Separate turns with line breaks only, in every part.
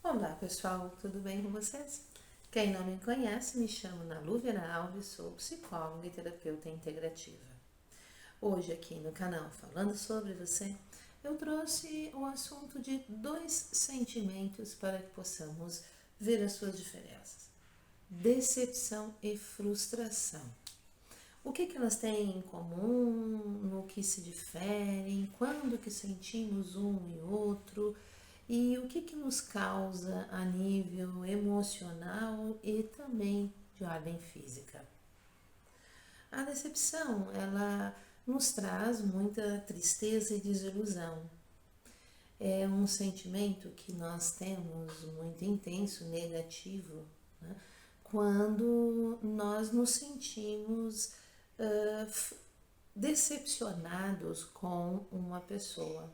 Olá pessoal, tudo bem com vocês? Quem não me conhece, me chamo Nalu Vera Alves, sou psicóloga e terapeuta integrativa. Hoje aqui no canal Falando Sobre Você, eu trouxe o assunto de dois sentimentos para que possamos ver as suas diferenças: decepção e frustração. O que elas têm em comum, no que se diferem, quando que sentimos um e outro e o que nos causa a nível emocional e também de ordem física. A decepção, ela nos traz muita tristeza e desilusão. É um sentimento que nós temos muito intenso, negativo, né? Quando nós nos sentimos uh, decepcionados com uma pessoa.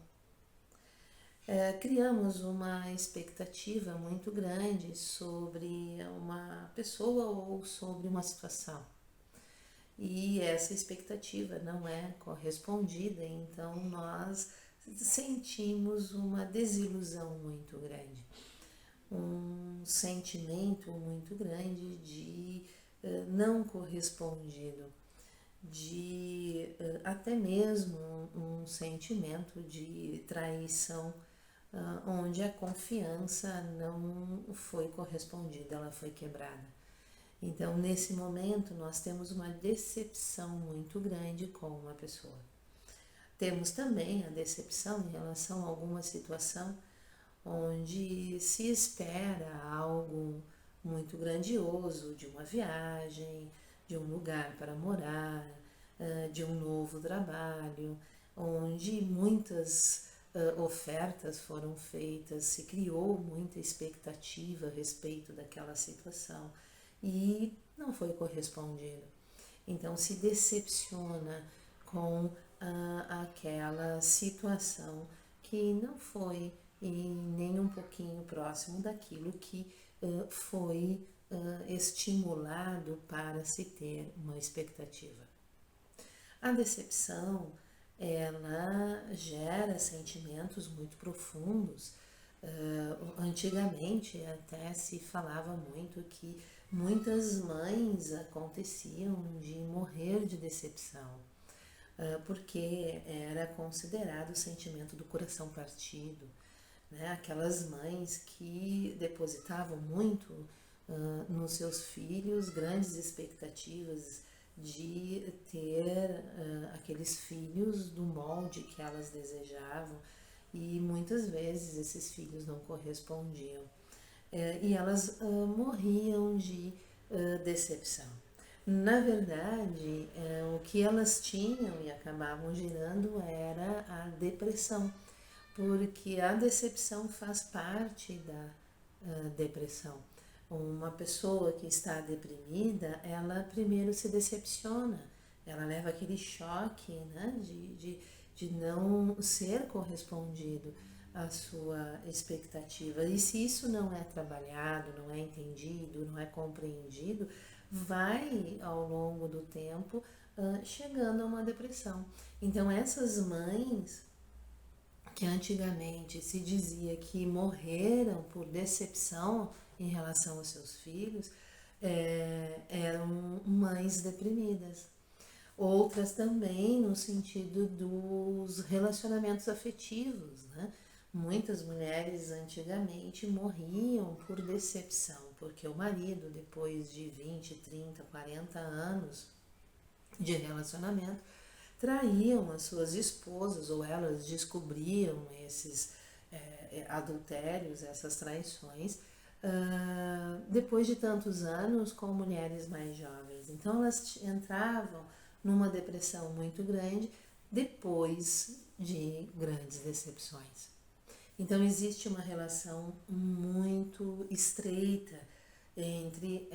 Criamos uma expectativa muito grande sobre uma pessoa ou sobre uma situação. E essa expectativa não é correspondida, então nós sentimos uma desilusão muito grande, um sentimento muito grande de não correspondido, de até mesmo um sentimento de traição, onde a confiança não foi correspondida, ela foi quebrada. Então, nesse momento, nós temos uma decepção muito grande com uma pessoa. Temos também a decepção em relação a alguma situação onde se espera algo muito grandioso, de uma viagem, de um lugar para morar, de um novo trabalho, onde muitas ofertas foram feitas, se criou muita expectativa a respeito daquela situação e não foi correspondido. Então se decepciona com aquela situação que não foi nem um pouquinho próximo daquilo que foi estimulado para se ter uma expectativa. A decepção, ela gera sentimentos muito profundos. Antigamente até se falava muito que muitas mães aconteciam de morrer de decepção, porque era considerado o sentimento do coração partido, né? Aquelas mães que depositavam muito nos seus filhos grandes expectativas de ter aqueles filhos do molde que elas desejavam, e muitas vezes esses filhos não correspondiam, e elas morriam de decepção. Na verdade, o que elas tinham e acabavam gerando era a depressão, porque a decepção faz parte da depressão. Uma pessoa que está deprimida, ela primeiro se decepciona, ela leva aquele choque, né, de não ser correspondido à sua expectativa. E se isso não é trabalhado, não é entendido, não é compreendido, vai ao longo do tempo chegando a uma depressão. Então essas mães que antigamente se dizia que morreram por decepção em relação aos seus filhos, eram mães deprimidas. Outras também no sentido dos relacionamentos afetivos, né? Muitas mulheres antigamente morriam por decepção, porque o marido, depois de 20, 30, 40 anos de relacionamento, traíam as suas esposas, ou elas descobriam esses adultérios, essas traições, depois de tantos anos com mulheres mais jovens. Então elas entravam numa depressão muito grande depois de grandes decepções. Então existe uma relação muito estreita entre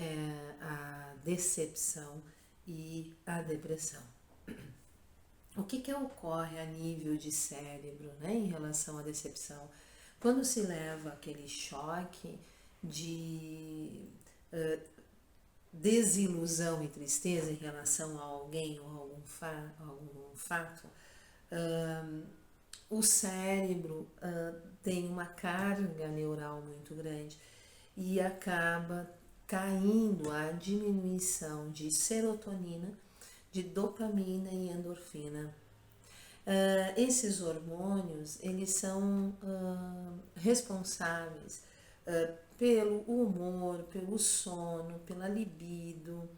a decepção e a depressão. O que ocorre a nível de cérebro, né, em relação à decepção? Quando se leva aquele choque de desilusão e tristeza em relação a alguém ou a algum fato, o cérebro tem uma carga neural muito grande e acaba caindo a diminuição de serotonina, de dopamina e endorfina. Esses hormônios, eles são responsáveis pelo humor, pelo sono, pela libido,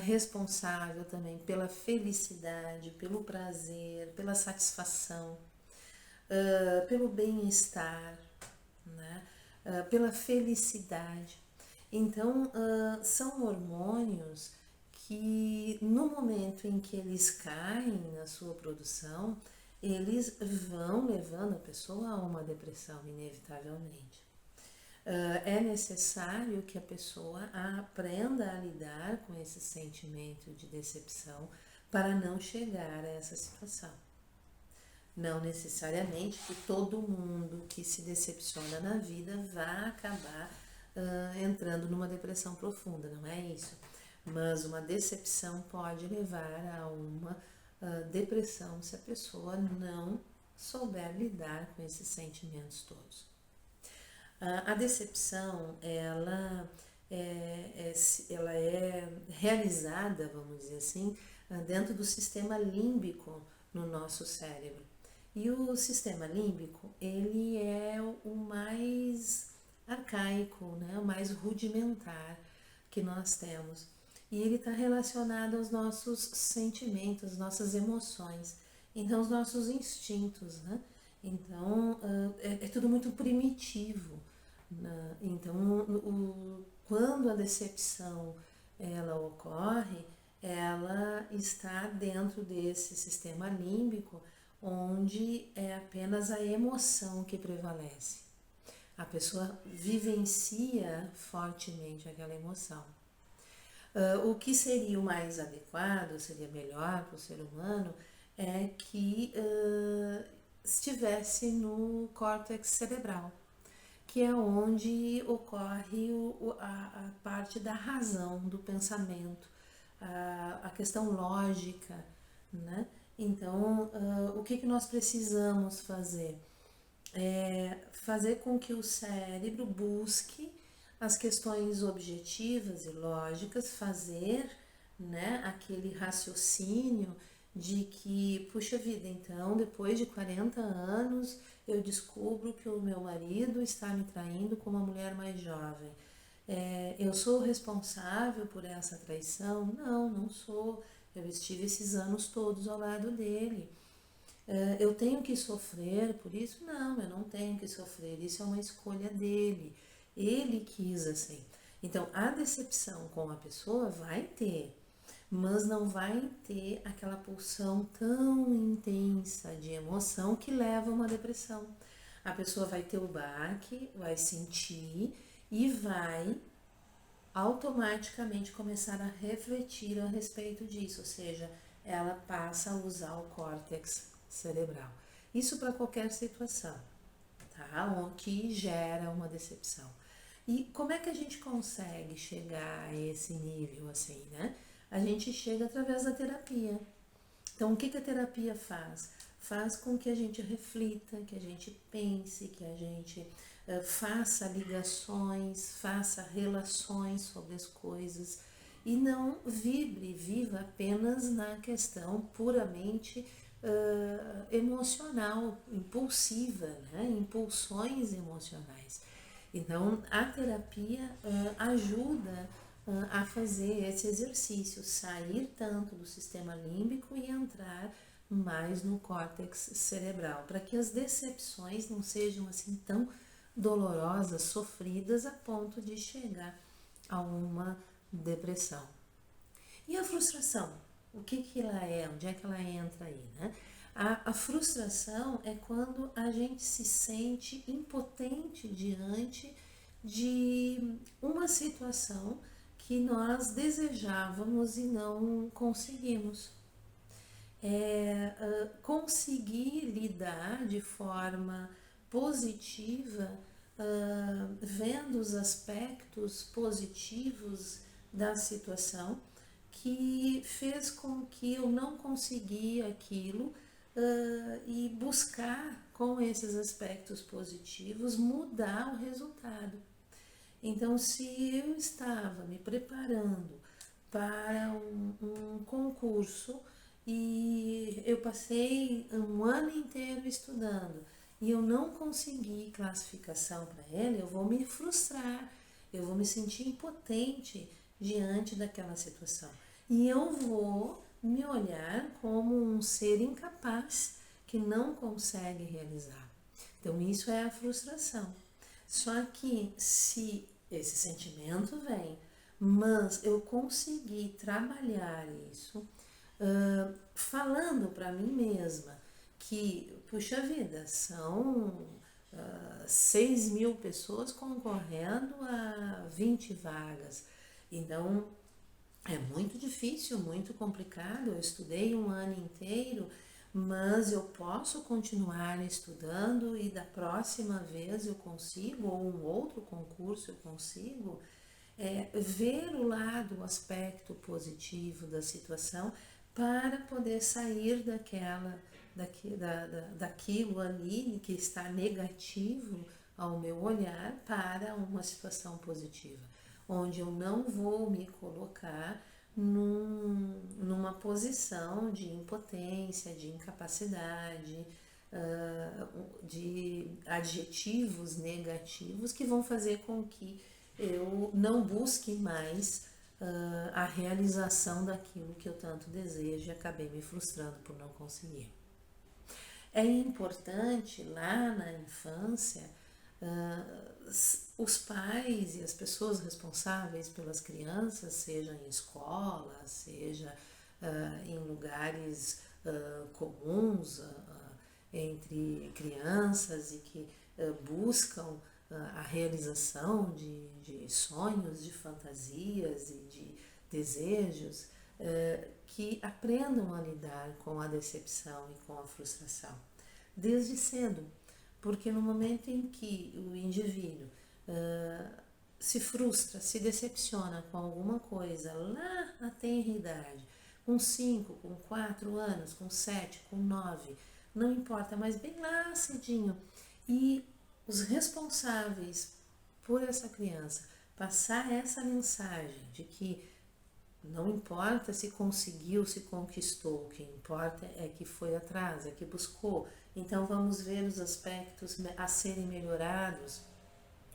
responsável também pela felicidade, pelo prazer, pela satisfação, pelo bem-estar, né? Pela felicidade. Então, são hormônios que no momento em que eles caem na sua produção, eles vão levando a pessoa a uma depressão, inevitavelmente. É necessário que a pessoa aprenda a lidar com esse sentimento de decepção para não chegar a essa situação. Não necessariamente que todo mundo que se decepciona na vida vá acabar entrando numa depressão profunda, não é isso. Mas uma decepção pode levar a uma depressão se a pessoa não souber lidar com esses sentimentos todos. A decepção, ela é realizada, vamos dizer assim, dentro do sistema límbico no nosso cérebro. E o sistema límbico, ele é o mais arcaico, né? O mais rudimentar que nós temos. E ele está relacionado aos nossos sentimentos, nossas emoções, então os nossos instintos, né? Então é tudo muito primitivo. Né? Então quando a decepção ela ocorre, ela está dentro desse sistema límbico, onde é apenas a emoção que prevalece. A pessoa vivencia fortemente aquela emoção. O que seria o mais adequado, seria melhor para o ser humano, é que estivesse no córtex cerebral, que é onde ocorre a parte da razão, do pensamento, a questão lógica, né? Então, o que nós precisamos fazer? É fazer com que o cérebro busque as questões objetivas e lógicas, fazer, né, aquele raciocínio de que, puxa vida, então depois de 40 anos eu descubro que o meu marido está me traindo com uma mulher mais jovem. Eu sou responsável por essa traição? Não, não sou. Eu estive esses anos todos ao lado dele. Eu tenho que sofrer por isso? Não, eu não tenho que sofrer. Isso é uma escolha dele. Ele quis assim. Então, a decepção com a pessoa vai ter, mas não vai ter aquela pulsão tão intensa de emoção que leva a uma depressão. A pessoa vai ter o baque, vai sentir e vai automaticamente começar a refletir a respeito disso, ou seja, ela passa a usar o córtex cerebral. Isso para qualquer situação, tá? O que gera uma decepção. E como é que a gente consegue chegar a esse nível assim, né? A gente chega através da terapia. Então, o que a terapia faz? Faz com que a gente reflita, que a gente pense, que a gente faça ligações, faça relações sobre as coisas e não viva apenas na questão puramente emocional, impulsiva, né? Impulsões emocionais. Então, a terapia ajuda a fazer esse exercício, sair tanto do sistema límbico e entrar mais no córtex cerebral, para que as decepções não sejam assim tão dolorosas, sofridas a ponto de chegar a uma depressão. E a frustração? O que ela é? Onde é que ela entra aí, né? A frustração é quando a gente se sente impotente diante de uma situação que nós desejávamos e não conseguimos. Conseguir lidar de forma positiva, vendo os aspectos positivos da situação que fez com que eu não conseguia aquilo e buscar com esses aspectos positivos mudar o resultado. Então, se eu estava me preparando para um concurso e eu passei um ano inteiro estudando e eu não consegui classificação para ele, eu vou me frustrar, eu vou me sentir impotente diante daquela situação. E eu vou me olhar como um ser incapaz que não consegue realizar. Então, isso é a frustração. Só que se esse sentimento vem, mas eu consegui trabalhar isso, falando para mim mesma que, puxa vida, são 6 mil pessoas concorrendo a 20 vagas. Então, é muito difícil, muito complicado. Eu estudei um ano inteiro, mas eu posso continuar estudando e da próxima vez eu consigo, ou um outro concurso eu consigo, ver o lado, o aspecto positivo da situação para poder sair daquilo ali que está negativo ao meu olhar para uma situação positiva, onde eu não vou me colocar numa posição de impotência, de incapacidade, de adjetivos negativos que vão fazer com que eu não busque mais a realização daquilo que eu tanto desejo e acabei me frustrando por não conseguir. É importante lá na infância os pais e as pessoas responsáveis pelas crianças, seja em escola, seja em lugares comuns entre crianças e que buscam a realização de sonhos, de fantasias e de desejos, que aprendam a lidar com a decepção e com a frustração desde cedo, porque no momento em que o indivíduo se frustra, se decepciona com alguma coisa lá na tenra idade, com 5, com 4 anos, com 7, com 9, não importa, mas bem lá cedinho, e os responsáveis por essa criança passar essa mensagem de que não importa se conseguiu, se conquistou, o que importa é que foi atrás, é que buscou. Então vamos ver os aspectos a serem melhorados,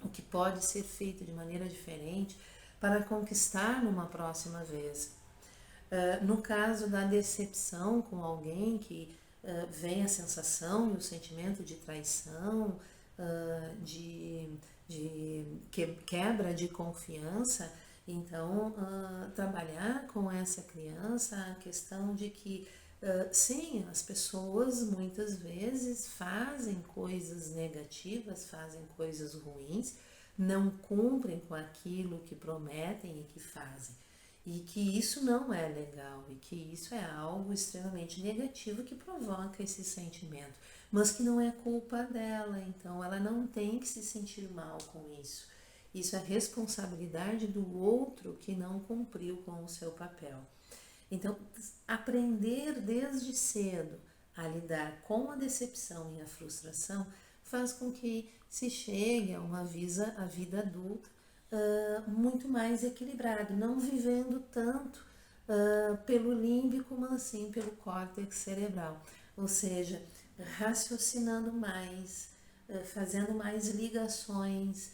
o que pode ser feito de maneira diferente para conquistar numa próxima vez. No caso da decepção com alguém que vem a sensação e o sentimento de traição, de quebra de confiança, então trabalhar com essa criança a questão de que sim, as pessoas muitas vezes fazem coisas negativas, fazem coisas ruins, não cumprem com aquilo que prometem e que fazem. E que isso não é legal e que isso é algo extremamente negativo que provoca esse sentimento, mas que não é culpa dela, então ela não tem que se sentir mal com isso. Isso é responsabilidade do outro que não cumpriu com o seu papel. Então, aprender desde cedo a lidar com a decepção e a frustração faz com que se chegue a uma vida adulta muito mais equilibrado, não vivendo tanto pelo límbico, mas assim pelo córtex cerebral, ou seja, raciocinando mais, fazendo mais ligações,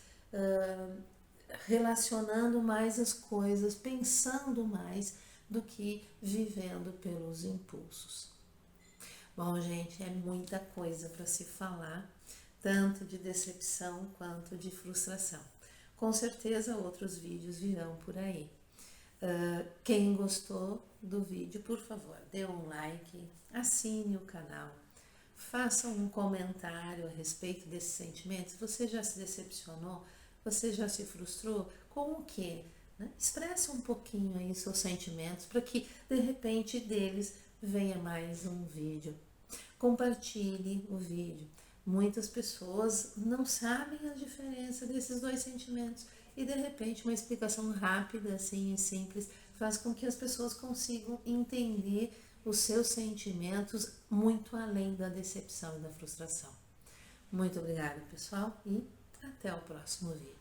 relacionando mais as coisas, pensando mais do que vivendo pelos impulsos. Bom, gente, é muita coisa para se falar, tanto de decepção quanto de frustração. Com certeza outros vídeos virão por aí. Quem gostou do vídeo, por favor, dê um like, assine o canal, faça um comentário a respeito desses sentimentos. Você já se decepcionou? Você já se frustrou? Com o quê? Expressa um pouquinho aí seus sentimentos para que de repente deles venha mais um vídeo. Compartilhe o vídeo. Muitas pessoas não sabem a diferença desses dois sentimentos e de repente uma explicação rápida assim e simples faz com que as pessoas consigam entender os seus sentimentos muito além da decepção e da frustração. Muito obrigada, pessoal, e até o próximo vídeo.